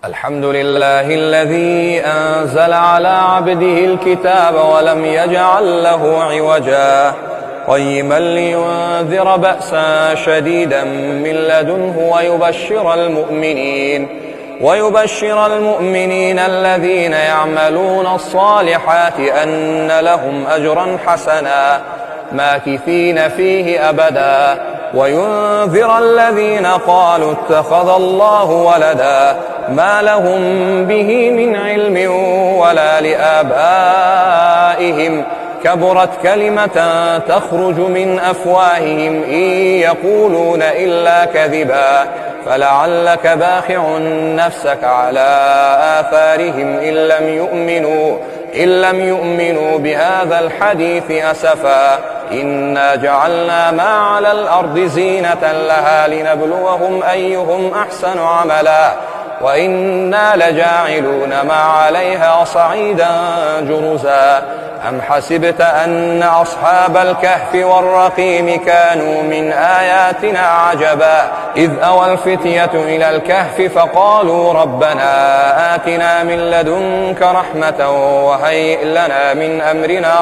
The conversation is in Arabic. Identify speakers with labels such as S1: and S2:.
S1: الحمد لله الذي أنزل على عبده الكتاب ولم يجعل له عوجا قيما لينذر بأسا شديدا من لدنه ويبشر المؤمنين الذين يعملون الصالحات أن لهم أجرا حسنا ماكثين فيه أبدا وينذر الذين قالوا اتخذ الله ولدا ما لهم به من علم ولا لآبائهم كبرت كلمة تخرج من أفواههم إن يقولون إلا كذبا فلعلك باخع نفسك على آثارهم إن لم يؤمنوا بهذا الحديث أسفا إنا جعلنا ما على الأرض زينة لها لنبلوهم أيهم أحسن عملا وإنا لجاعلون ما عليها صعيدا جرزا أم حسبت أن أصحاب الكهف والرقيم كانوا من آياتنا عجبا إذ أوى الفتية إلى الكهف فقالوا ربنا آتنا من لدنك رحمة وهيئ لنا من أمرنا